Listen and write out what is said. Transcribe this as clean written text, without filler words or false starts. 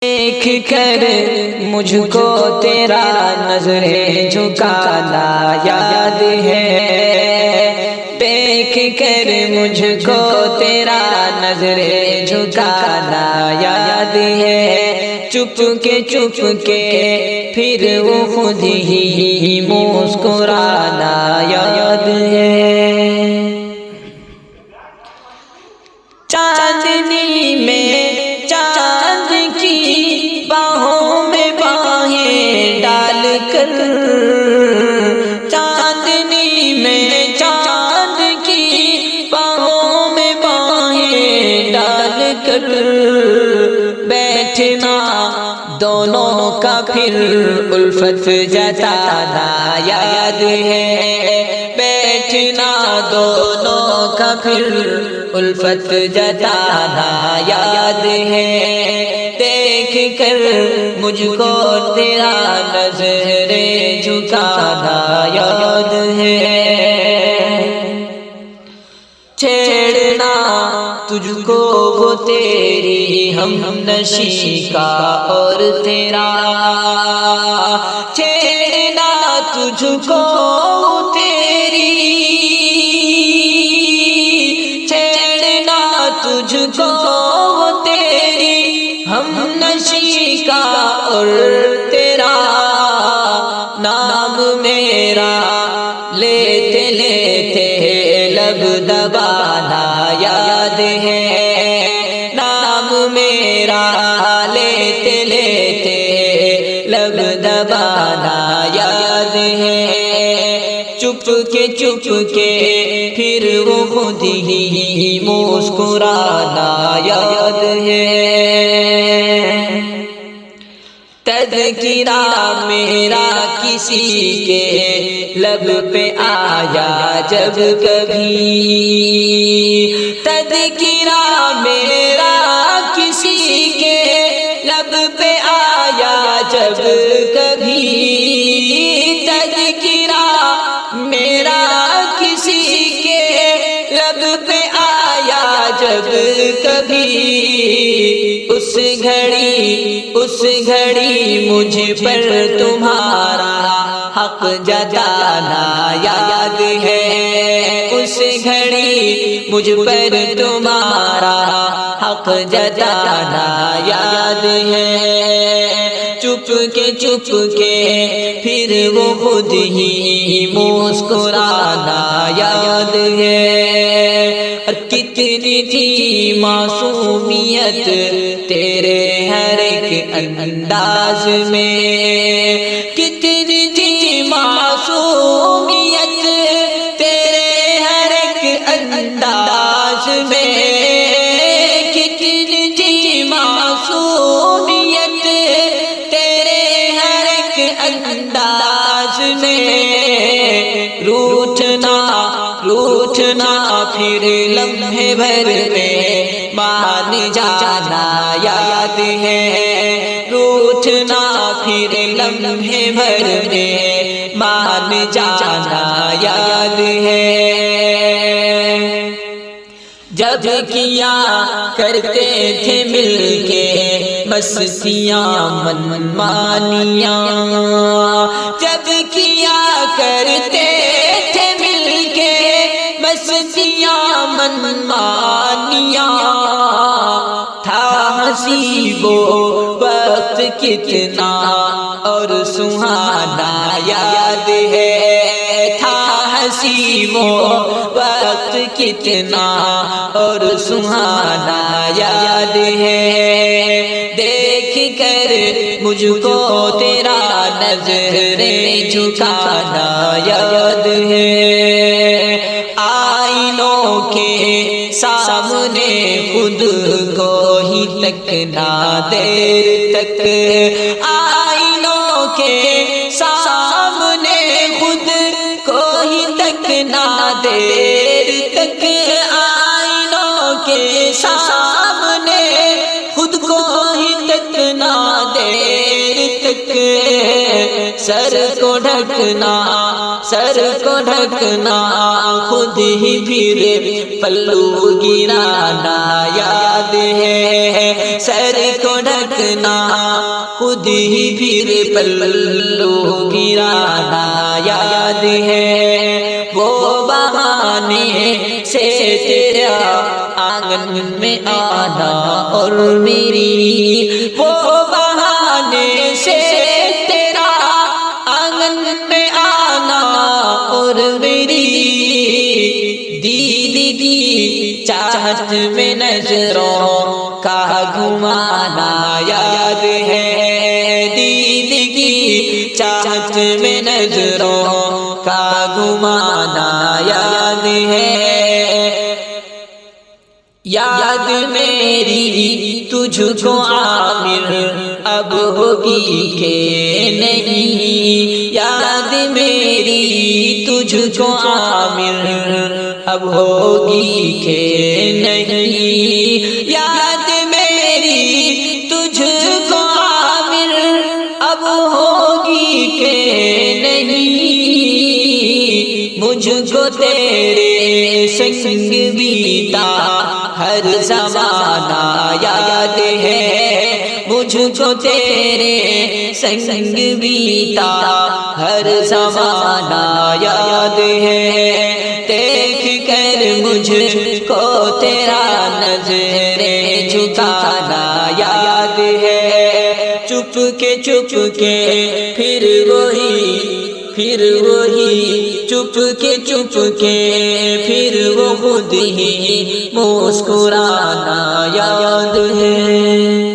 دیکھ کر مجھ کو تیرا نظر جھکانا یاد ہے، دیکھ کر مجھ کو تیرا نظر جھکانا یاد ہے، چپ کے پھر وہ خود ہی مسکرانا یاد ہے۔ چاندنی میں چاند کی باہوں میں باہیں ڈال کر، چاندنی میں چاند کی باہوں میں باہیں ڈال کر، بیٹھنا دونوں کا پھر الفت جتانا یاد ہے، بیٹھنا دونوں کا پھر الفت جتانا یاد ہے، دیکھ کر مجھ کو تیرا نظر جھکانا یاد ہے، چھیڑنا تجھ کو وہ تیری ہم نشی کا اور تیرا، چھیڑنا تجھ کو تیری، چھیڑنا تجھ کو تیری ہم نشی کا اور تیرا، نام میرا لیتے لیتے لب دبانا یاد ہے، نام میرا لیتے لیتے لب دبانا یاد ہے، چپ کے پھر وہ خود ہی مسکرانا یاد ہے، تذکرہ میرا کسی کے لب پہ آیا جب کبھی، تذکرہ میرا کسی کے لب پہ آیا جب کبھی، تذکرہ میرا کسی کے لب پہ آیا جب کبھی، اس گھڑی مجھ پر تمہارا حق جتانا یاد ہے، اس گھڑی مجھ پر تمہارا حق جتانا یاد ہے، چپ کے پھر وہ خود ہی مسکرانا یاد ہے، اور کتنی تھی معصومیت تیرے ہر ایک انداز میں، کتنی تھی معصومیت تیرے ہر ایک انداز میں، کتنی تھی معصومیت تیرے ہر ایک انداز میں، روٹھنا پھر لمحے بھر میں مان جانا یاد ہے، روٹھنا پھر لمحے بھر میں مان جانا یاد ہے، جب کیا کرتے تھے مل کے مستیاں من مانیاں، جب کیا کرتے تھے مل کے مستیاں من مانیاں، تھا ہنسی وہ وقت کتنا اور سہانا یاد ہے، تھا ہنسی وہ وقت کتنا اور سہانا یاد ہے، دیکھ کر مجھ کو تیرا نظر جھکانا یاد ہے، آئینوں کے سامنے خود کو ہی تکنا دیر تک، آئینوں کے سامنے خود کو ہی تکنا دیر تک، آئینوں کے سامنے خود کو ہی تکنا دیر تک، سر کو ڈھکنا سر کو ڈھکنا خود ہی پھر پلو گرانا یاد ہے، سر کو ڈھکنا خود ہی پھر پلو گرانا یاد ہے، وہ بہانے سے تیرا آنگن میں آنا اور میری، وہ بہانے سے تیرا آنگن میں آنا اور میری، دید کی چاہت میں نظروں کا گھمانا یاد ہے، دید کی چاہت میں نظروں کا گھمانا یاد ہے، یاد میری تجھ کو عامر اب ہوگی کہ نہیں، یاد میری تجھ کو عامر اب ہوگی کہ نہیں، یاد میری تجھ کو عامر اب ہوگی کہ نہیں، مجھ کو تیرے سنگ بیتا ہر زمانہ یاد ہے، مجھ کو تیرے سنگ بیتا ہر زمانہ یاد ہے، دیکھ کر مجھ کو تیرا نظر جھکانا یاد ہے، چپ کے پھر وہی چپ کے پھر وہ خود ہی مسکرانا یاد ہے۔